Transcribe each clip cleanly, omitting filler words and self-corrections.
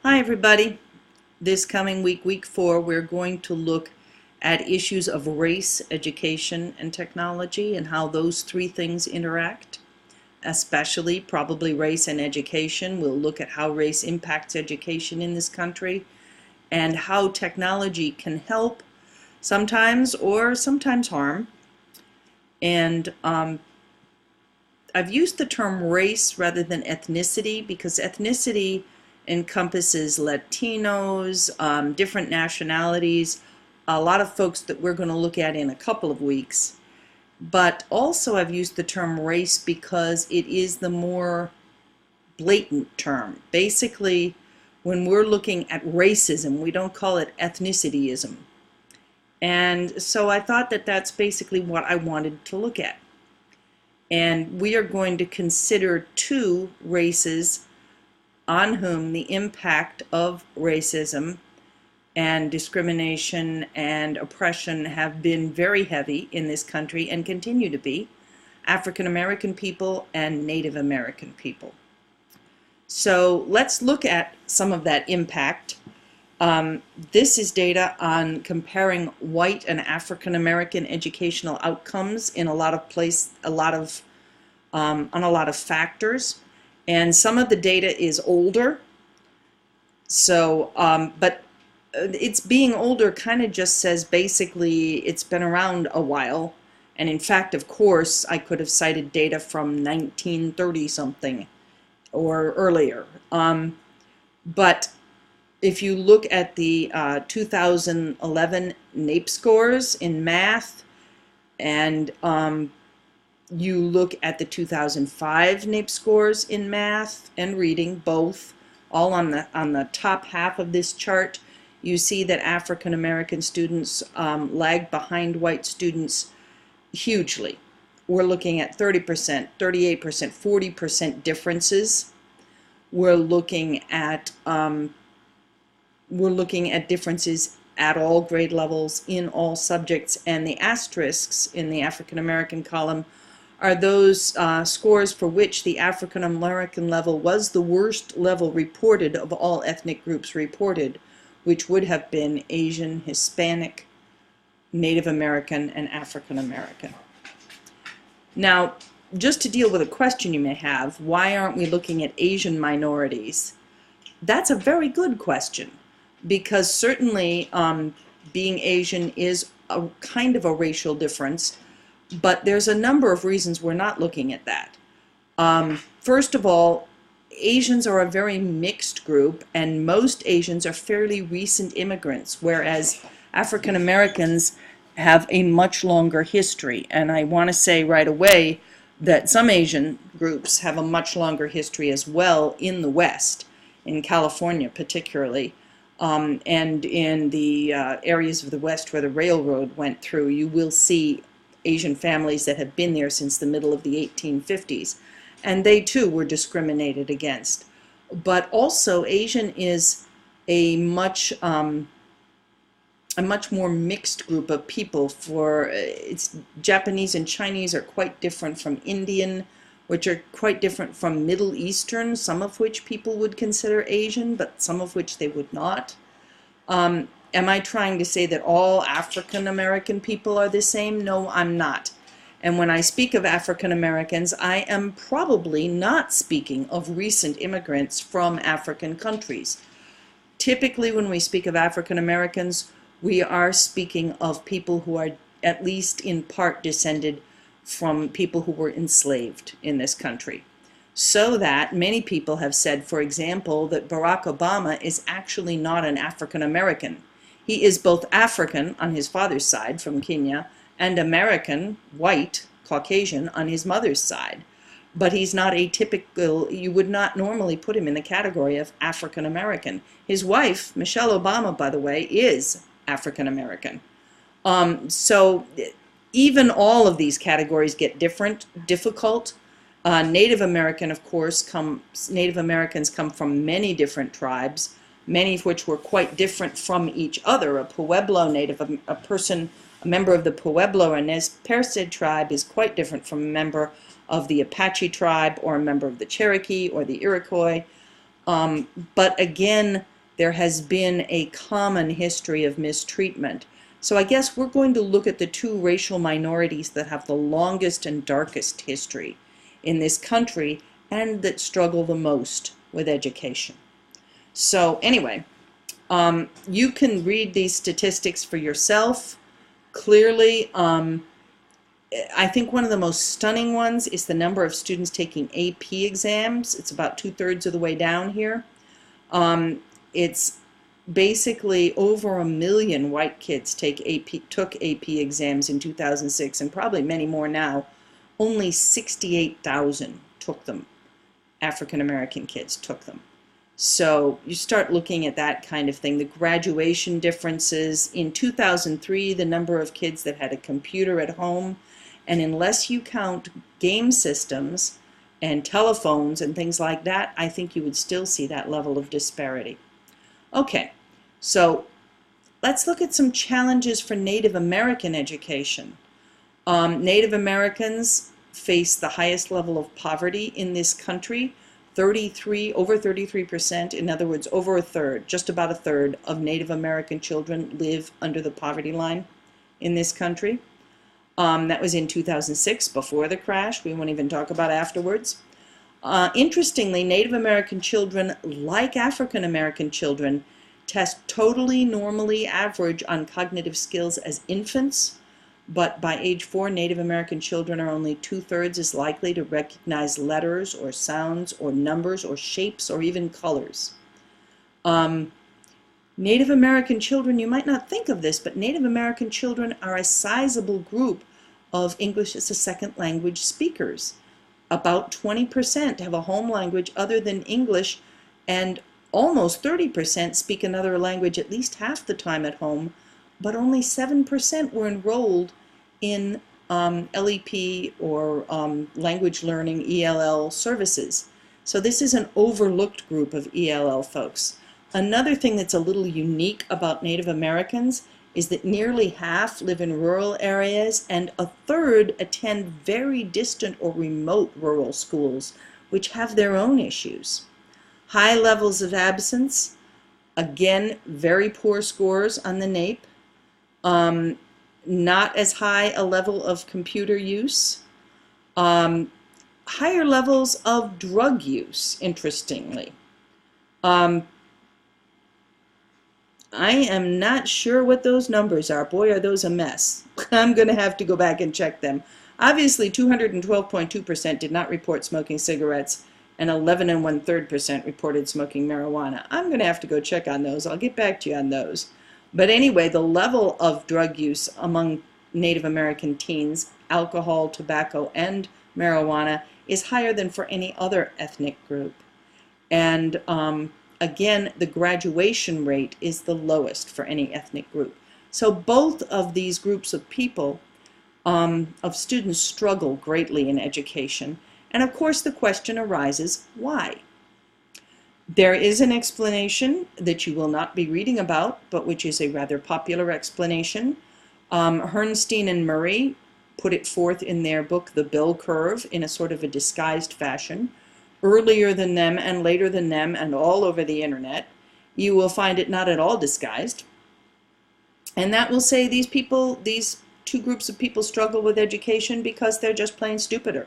Hi everybody. This coming week, week 4, we're going to look at issues of race, education, and technology and how those three things interact, especially probably race and education. We'll look at how race impacts education in this country and how technology can help sometimes or sometimes harm. And I've used the term race rather than ethnicity because ethnicity encompasses Latinos, different nationalities, a lot of folks that we're going to look at in a couple of weeks. But also I've used the term race because it is the more blatant term. Basically, when we're looking at racism, we don't call it ethnicity-ism. And so I thought that that's basically what I wanted to look at. And we are going to consider two races on whom the impact of racism and discrimination and oppression have been very heavy in this country and continue to be: African American people and Native American people. So let's look at some of that impact. This is data on comparing white and African American educational outcomes in a lot of on a lot of factors, and some of the data is older. So, but it's being older kind of just says basically it's been around a while, and in fact, of course, I could have cited data from 1930 something or earlier. But if you look at the 2011 NAEP scores in math, and you look at the 2005 NAEP scores in math and reading, both, all on the top half of this chart, you see that African American students lag behind white students hugely. We're looking at 30%, 38%, 40% differences. We're looking at differences at all grade levels in all subjects, and the asterisks in the African American column are those scores for which the African American level was the worst level reported of all ethnic groups reported, which would have been Asian, Hispanic, Native American, and African American. Now, just to deal with a question you may have, why aren't we looking at Asian minorities? That's a very good question, because certainly being Asian is a kind of a racial difference, but there's a number of reasons we're not looking at that. First of all, Asians are a very mixed group, and most Asians are fairly recent immigrants, whereas African Americans have a much longer history. And I want to say right away that some Asian groups have a much longer history as well in the West, in California particularly, and in the areas of the West where the railroad went through. You will see Asian families that have been there since the middle of the 1850s, and they too were discriminated against. But also Asian is a much more mixed group of people. It's Japanese and Chinese are quite different from Indian, which are quite different from Middle Eastern, some of which people would consider Asian, but some of which they would not. Am I trying to say that all African American people are the same? No, I'm not. And when I speak of African Americans, I am probably not speaking of recent immigrants from African countries. Typically, when we speak of African Americans, we are speaking of people who are at least in part descended from people who were enslaved in this country. So that many people have said, for example, that Barack Obama is actually not an African American. He is both African on his father's side from Kenya and American, white, Caucasian on his mother's side. But he's not atypical. You would not normally put him in the category of African American. His wife, Michelle Obama, by the way, is African American. So even all of these categories get difficult. Native Americans come from many different tribes, many of which were quite different from each other. A Pueblo Native, a member of the Pueblo or Nez Perce tribe is quite different from a member of the Apache tribe or a member of the Cherokee or the Iroquois. But again, there has been a common history of mistreatment. So I guess we're going to look at the two racial minorities that have the longest and darkest history in this country and that struggle the most with education. So anyway, you can read these statistics for yourself. Clearly, I think one of the most stunning ones is the number of students taking AP exams. It's about 2/3 of the way down here. It's basically over 1 million white kids took AP exams in 2006, and probably many more now. Only 68,000 took them. African American kids took them. So you start looking at that kind of thing. The graduation differences. In 2003, the number of kids that had a computer at home, and unless you count game systems and telephones and things like that, I think you would still see that level of disparity. Okay, so let's look at some challenges for Native American education. Native Americans face the highest level of poverty in this country. Over 33%, in other words, over a third, just about a third of Native American children live under the poverty line in this country. That was in 2006, before the crash. We won't even talk about afterwards. Interestingly, Native American children, like African American children, test totally normally average on cognitive skills as infants, but by age 4, Native American children are only 2/3 as likely to recognize letters or sounds or numbers or shapes or even colors. Native American children, you might not think of this, but Native American children are a sizable group of English as a second language speakers. About 20% have a home language other than English, and almost 30% speak another language at least half the time at home, but only 7% were enrolled in LEP or language learning ELL services. So this is an overlooked group of ELL folks. Another thing that's a little unique about Native Americans is that nearly half live in rural areas and a third attend very distant or remote rural schools, which have their own issues. High levels of absence, again, very poor scores on the NAEP. Not as high a level of computer use. Higher levels of drug use, interestingly. I am not sure what those numbers are. Boy, are those a mess. I'm going to have to go back and check them. Obviously, 212.2% did not report smoking cigarettes, and 11 1/3% reported smoking marijuana. I'm going to have to go check on those. I'll get back to you on those. But anyway, the level of drug use among Native American teens, alcohol, tobacco, and marijuana, is higher than for any other ethnic group. And again, the graduation rate is the lowest for any ethnic group. So both of these groups of people, of students, struggle greatly in education. And of course the question arises, why? There is an explanation that you will not be reading about, but which is a rather popular explanation. Herrnstein and Murray put it forth in their book, The Bell Curve, in a sort of a disguised fashion. Earlier than them and later than them and all over the internet, you will find it not at all disguised. And that will say these two groups of people struggle with education because they're just plain stupider.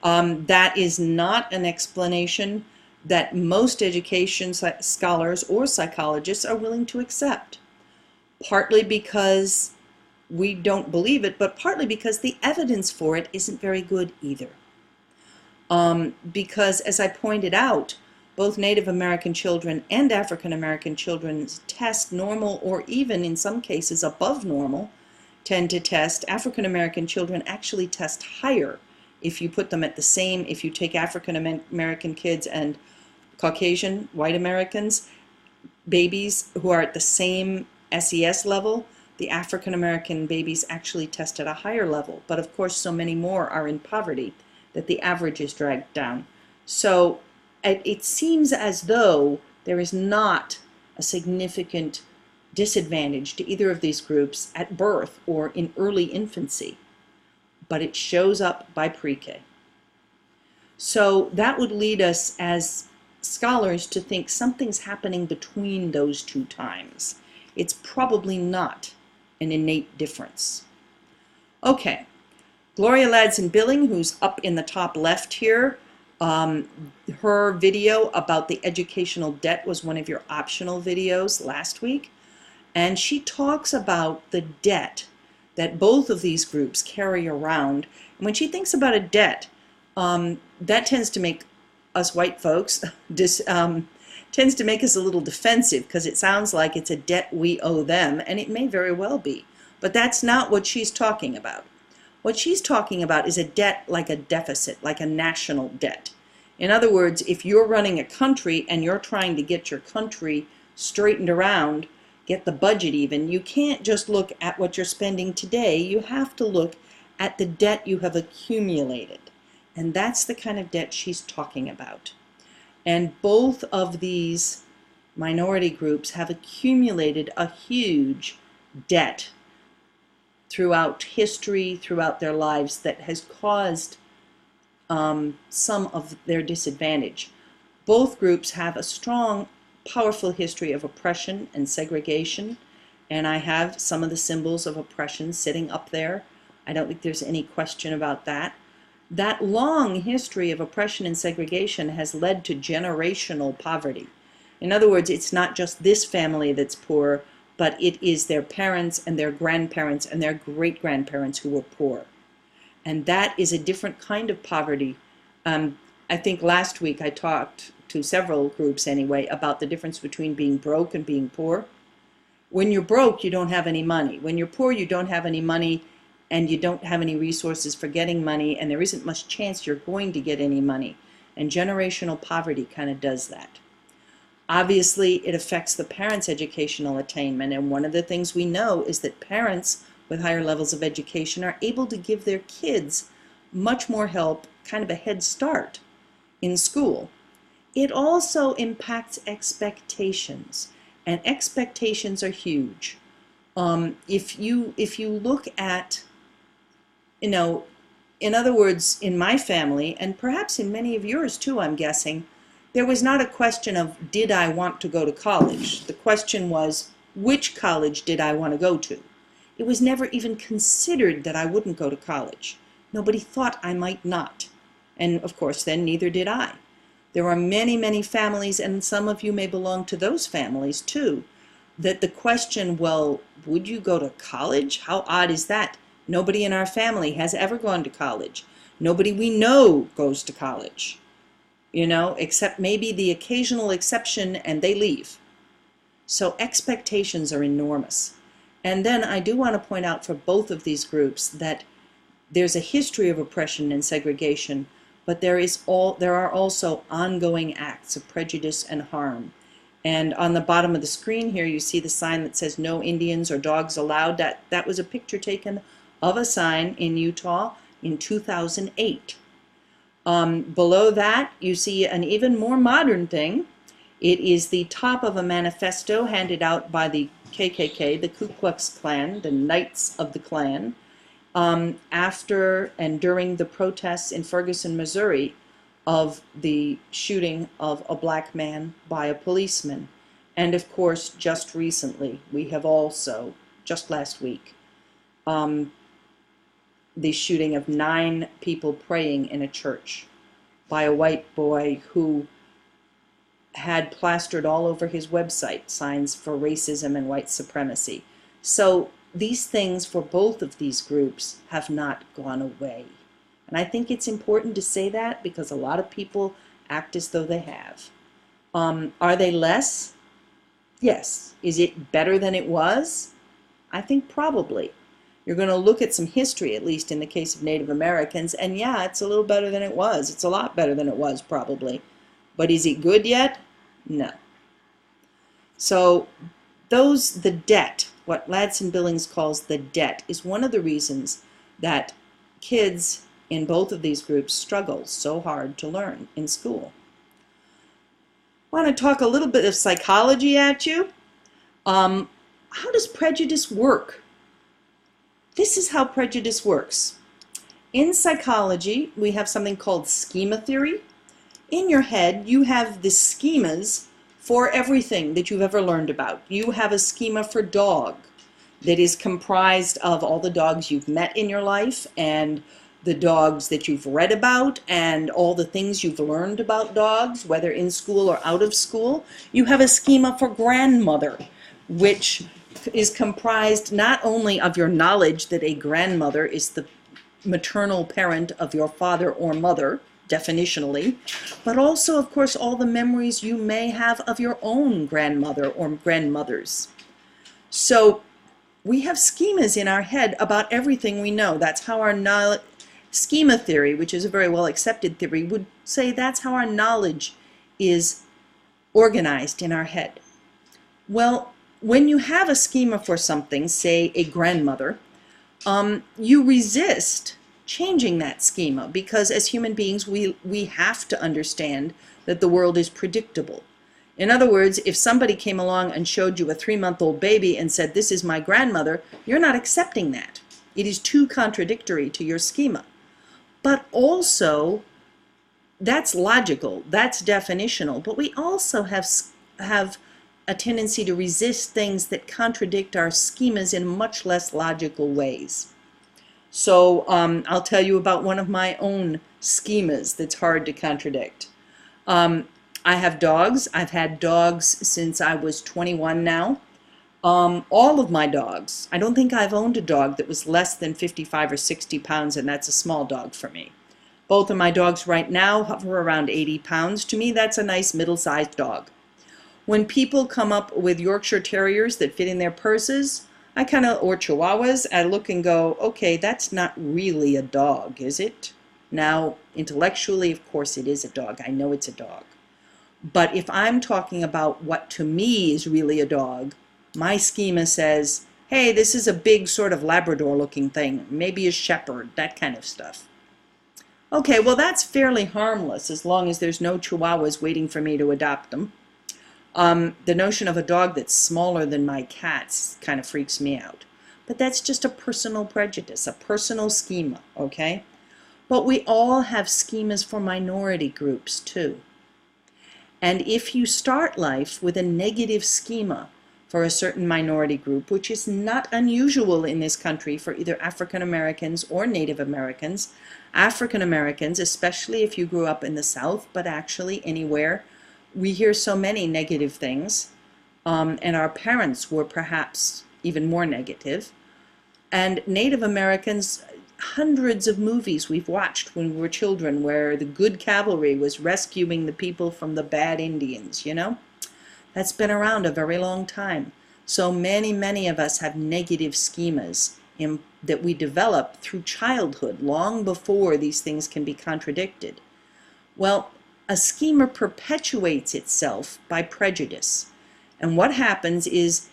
That is not an explanation that most education scholars or psychologists are willing to accept. Partly because we don't believe it, but partly because the evidence for it isn't very good either. Because, as I pointed out, both Native American children and African American children test normal, or even in some cases above normal, tend to test. African American children actually test higher if you put them at the same, if you take African American kids and Caucasian, white Americans, babies who are at the same SES level, the African American babies actually test at a higher level. But of course, so many more are in poverty that the average is dragged down. So it seems as though there is not a significant disadvantage to either of these groups at birth or in early infancy, but it shows up by pre-K. So that would lead us as scholars to think something's happening between those two times. It's probably not an innate difference. Okay, Gloria Ladson-Billing, who's up in the top left here, her video about the educational debt was one of your optional videos last week, and she talks about the debt that both of these groups carry around. And when she thinks about a debt, that tends to make us white folks tends to make us a little defensive, because it sounds like it's a debt we owe them, and it may very well be. But that's not what she's talking about. What she's talking about is a debt like a deficit, like a national debt. In other words, if you're running a country and you're trying to get your country straightened around, get the budget even, you can't just look at what you're spending today. You have to look at the debt you have accumulated. And that's the kind of debt she's talking about. And both of these minority groups have accumulated a huge debt throughout history, throughout their lives, that has caused some of their disadvantage. Both groups have a strong, powerful history of oppression and segregation, and I have some of the symbols of oppression sitting up there. I don't think there's any question about that. That long history of oppression and segregation has led to generational poverty. In other words, it's not just this family that's poor, but it is their parents and their grandparents and their great-grandparents who were poor. And that is a different kind of poverty. I think last week I talked to several groups anyway about the difference between being broke and being poor. When you're broke, you don't have any money. When you're poor, you don't have any money, and you don't have any resources for getting money, and there isn't much chance you're going to get any money. And generational poverty kind of does that. Obviously, it affects the parents' educational attainment, and one of the things we know is that parents with higher levels of education are able to give their kids much more help, kind of a head start in school. It also impacts expectations, and expectations are huge. If you look at, in other words, in my family, and perhaps in many of yours too, I'm guessing, there was not a question of, did I want to go to college? The question was, which college did I want to go to? It was never even considered that I wouldn't go to college. Nobody thought I might not. And of course, then neither did I. There are many, many families, and some of you may belong to those families too, that the question, well, would you go to college? How odd is that? Nobody in our family has ever gone to college. Nobody we know goes to college, except maybe the occasional exception, and they leave. So expectations are enormous. And then I do want to point out for both of these groups that there's a history of oppression and segregation, but there are also ongoing acts of prejudice and harm. And on the bottom of the screen here, you see the sign that says "No Indians or Dogs Allowed." That was a picture taken of a sign in Utah in 2008. Below that, you see an even more modern thing. It is the top of a manifesto handed out by the KKK, the Ku Klux Klan, the Knights of the Klan, after and during the protests in Ferguson, Missouri, of the shooting of a black man by a policeman. And of course, just recently, we have also, just last week, the shooting of 9 people praying in a church by a white boy who had plastered all over his website signs for racism and white supremacy. So these things for both of these groups have not gone away. And I think it's important to say that because a lot of people act as though they have. Are they less? Yes. Is it better than it was? I think probably. You're going to look at some history, at least in the case of Native Americans, and yeah, it's a little better than it was. It's a lot better than it was, probably. But is it good yet? No. So the debt, what Ladson-Billings calls the debt, is one of the reasons that kids in both of these groups struggle so hard to learn in school. I want to talk a little bit of psychology at you. How does prejudice work? This is how prejudice works. In psychology, we have something called schema theory. in your head, you have the schemas for everything that you've ever learned about. You have a schema for dog that is comprised of all the dogs you've met in your life and the dogs that you've read about and all the things you've learned about dogs, whether in school or out of school. You have a schema for grandmother, which is comprised not only of your knowledge that a grandmother is the maternal parent of your father or mother, definitionally, but also, of course, all the memories you may have of your own grandmother or grandmothers. So we have schemas in our head about everything we know. That's how our knowledge, schema theory, which is a very well accepted theory, would say that's how our knowledge is organized in our head. Well, when you have a schema for something, say a grandmother, you resist changing that schema because as human beings we have to understand that the world is predictable. In other words, if somebody came along and showed you a 3-month-old baby and said, "This is my grandmother," you're not accepting that. It is too contradictory to your schema. But also, that's logical, that's definitional, but we also have a tendency to resist things that contradict our schemas in much less logical ways. So I'll tell you about one of my own schemas that's hard to contradict. I have dogs. I've had dogs since I was 21 now. All of my dogs. I don't think I've owned a dog that was less than 55 or 60 pounds, and that's a small dog for me. Both of my dogs right now hover around 80 pounds. To me, that's a nice middle-sized dog. When people come up with Yorkshire Terriers that fit in their purses, or Chihuahuas, I look and go, okay, that's not really a dog, is it? Now, intellectually, of course it is a dog. I know it's a dog. But if I'm talking about what to me is really a dog, my schema says, hey, this is a big sort of Labrador-looking thing, maybe a shepherd, that kind of stuff. Okay, well, that's fairly harmless as long as there's no Chihuahuas waiting for me to adopt them. The notion of a dog that's smaller than my cats kind of freaks me out. But that's just a personal prejudice, a personal schema, okay? But we all have schemas for minority groups, too. And if you start life with a negative schema for a certain minority group, which is not unusual in this country for either African Americans or Native Americans, African Americans, especially if you grew up in the South, but actually anywhere, we hear so many negative things, and our parents were perhaps even more negative. And Native Americans, hundreds of movies we've watched when we were children where the good cavalry was rescuing the people from the bad Indians, you know? That's been around a very long time. So many of us have negative schemas that we develop through childhood, long before these things can be contradicted. Well, a schema perpetuates itself by prejudice. And what happens is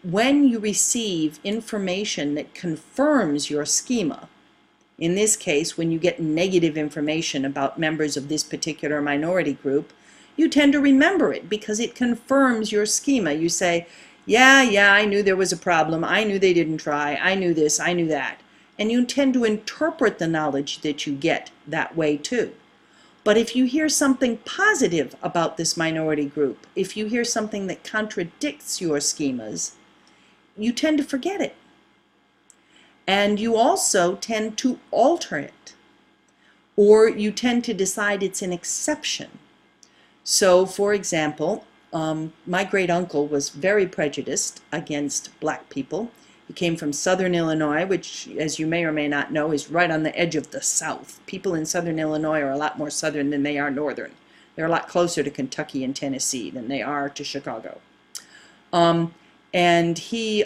when you receive information that confirms your schema, in this case, when you get negative information about members of this particular minority group, you tend to remember it because it confirms your schema. You say, yeah, I knew there was a problem. I knew they didn't try. I knew this. I knew that. And you tend to interpret the knowledge that you get that way too. But if you hear something positive about this minority group, if you hear something that contradicts your schemas, you tend to forget it. And you also tend to alter it. Or you tend to decide it's an exception. So, for example, my great uncle was very prejudiced against black people. He came from Southern Illinois, which, as you may or may not know, is right on the edge of the South. People in Southern Illinois are a lot more Southern than they are Northern. They're a lot closer to Kentucky and Tennessee than they are to Chicago. And he,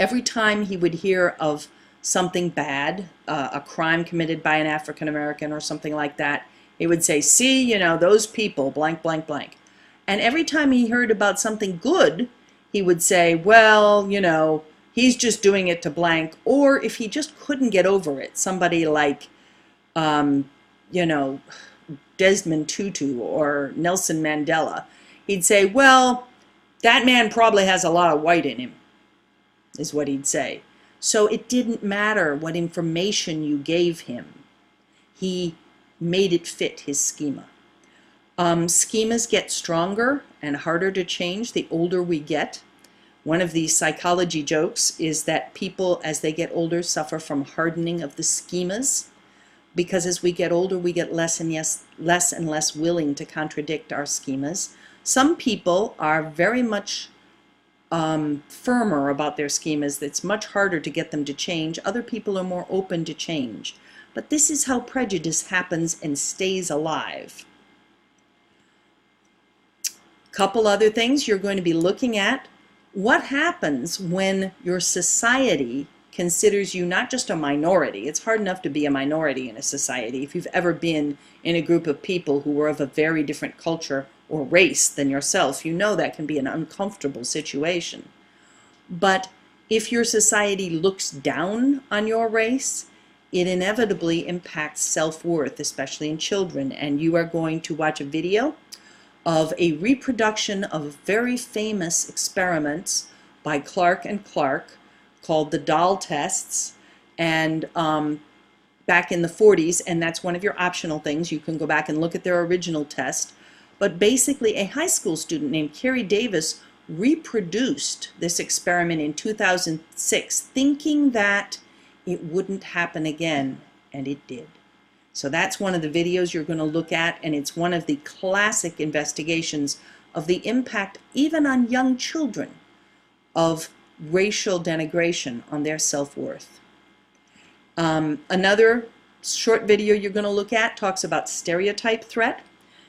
every time he would hear of something bad, a crime committed by an African American or something like that, he would say, see, you know, those people, blank, blank, blank. And every time he heard about something good, he would say, well, you know, he's just doing it to blank. Or if he just couldn't get over it, somebody like, you know, Desmond Tutu or Nelson Mandela, he'd say, well, that man probably has a lot of white in him, is what he'd say. So it didn't matter what information you gave him. He made it fit his schema. Schemas get stronger and harder to change the older we get. One of the psychology jokes is that people, as they get older, suffer from hardening of the schemas, because as we get older, we get less and less willing to contradict our schemas. Some people are very much firmer about their schemas. It's much harder to get them to change. Other people are more open to change. But this is how prejudice happens and stays alive. Couple other things you're going to be looking at. What happens when your society considers you not just a minority? It's hard enough to be a minority in a society. If you've ever been in a group of people who were of a very different culture or race than yourself, you know that can be an uncomfortable situation. But if your society looks down on your race, it inevitably impacts self-worth, especially in children. And you are going to watch a video of a reproduction of very famous experiments by Clark and Clark called the doll tests, and back in the 40s, and that's one of your optional things. You can go back and look at their original test. But basically, a high school student named Carrie Davis reproduced this experiment in 2006, thinking that it wouldn't happen again, and it did. So that's one of the videos you're going to look at, and it's one of the classic investigations of the impact, even on young children, of racial denigration on their self-worth. Another short video you're going to look at talks about stereotype threat.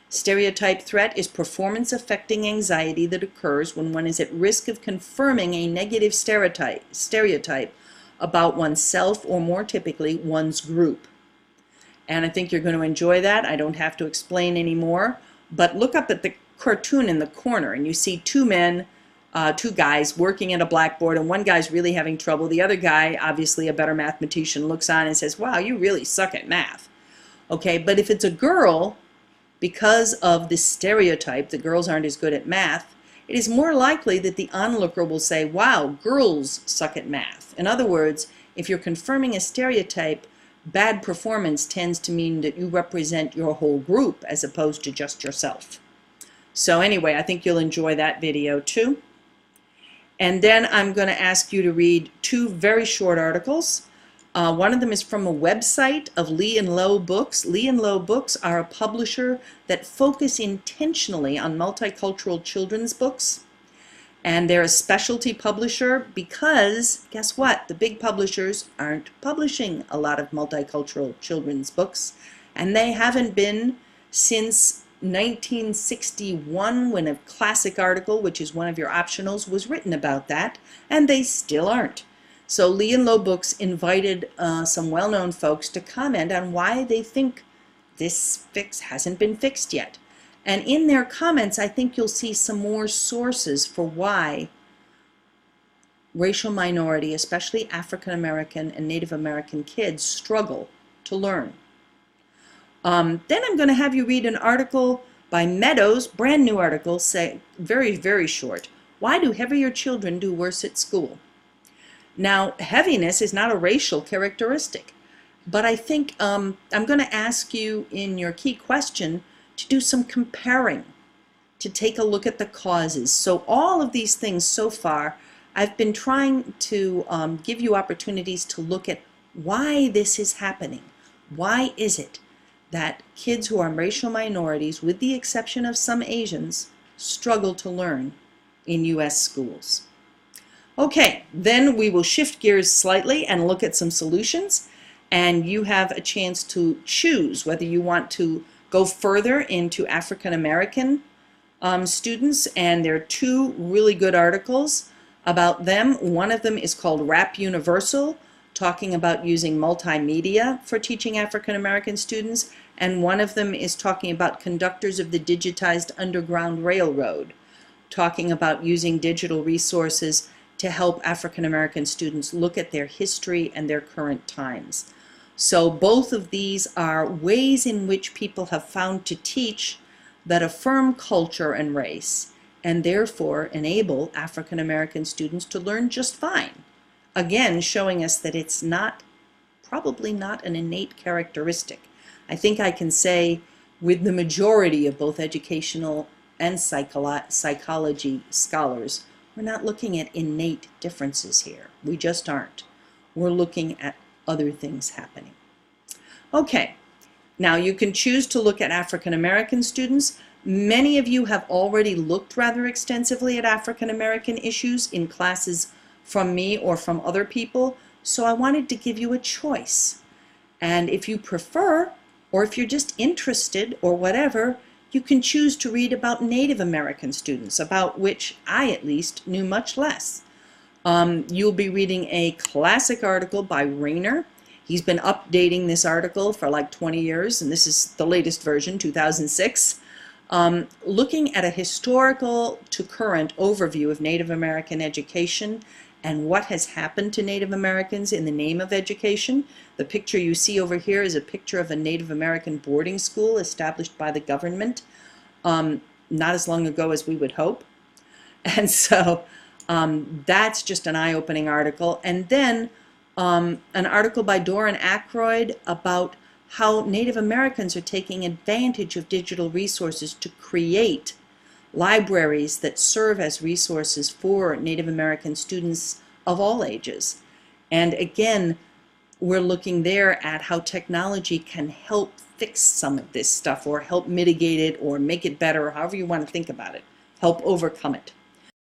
Stereotype threat is performance-affecting anxiety that occurs when one is at risk of confirming a negative stereotype about oneself, or more typically, one's group. And I think you're going to enjoy that. I don't have to explain anymore. But look up at the cartoon in the corner, and you see two guys working at a blackboard, and one guy's really having trouble. The other guy, obviously a better mathematician, looks on and says, "Wow, you really suck at math." Okay, but if it's a girl, because of this stereotype that girls aren't as good at math, it is more likely that the onlooker will say, "Wow, girls suck at math." In other words, if you're confirming a stereotype, bad performance tends to mean that you represent your whole group as opposed to just yourself. So anyway, I think you'll enjoy that video too. And then I'm going to ask you to read two very short articles. One of them is from a website of Lee and Low Books. Lee and Low Books are a publisher that focus intentionally on multicultural children's books. And they're a specialty publisher because, guess what? The big publishers aren't publishing a lot of multicultural children's books. And they haven't been since 1961, when a classic article, which is one of your optionals, was written about that. And they still aren't. So Lee and Low Books invited some well-known folks to comment on why they think this fix hasn't been fixed yet. And in their comments, I think you'll see some more sources for why racial minority, especially African American and Native American kids, struggle to learn. Then I'm going to have you read an article by Meadows, brand new article, say very, very short. Why do heavier children do worse at school? Now, heaviness is not a racial characteristic, but I think I'm going to ask you in your key question to do some comparing, to take a look at the causes. So all of these things so far, I've been trying to give you opportunities to look at why this is happening. Why is it that kids who are racial minorities, with the exception of some Asians, struggle to learn in U.S. schools? Okay, then we will shift gears slightly and look at some solutions, and you have a chance to choose whether you want to go further into African American students, and there are two really good articles about them. One of them is called Rap Universal, talking about using multimedia for teaching African American students, and one of them is talking about conductors of the digitized Underground Railroad, talking about using digital resources to help African American students look at their history and their current times. So both of these are ways in which people have found to teach that affirm culture and race, and therefore enable African American students to learn just fine. Again, showing us that it's probably not an innate characteristic. I think I can say with the majority of both educational and psychology scholars, we're not looking at innate differences here. We just aren't. We're looking at other things happening. Okay, now you can choose to look at African American students. Many of you have already looked rather extensively at African American issues in classes from me or from other people, so I wanted to give you a choice. And if you prefer, or if you're just interested or whatever, you can choose to read about Native American students, about which I at least knew much less. You'll be reading a classic article by Rayner. He's been updating this article for like 20 years, and this is the latest version, 2006. Looking at a historical to current overview of Native American education and what has happened to Native Americans in the name of education. The picture you see over here is a picture of a Native American boarding school established by the government, not as long ago as we would hope. And so that's just an eye-opening article. And then an article by Doran Aykroyd about how Native Americans are taking advantage of digital resources to create libraries that serve as resources for Native American students of all ages. And again, we're looking there at how technology can help fix some of this stuff or help mitigate it or make it better, or however you want to think about it, help overcome it.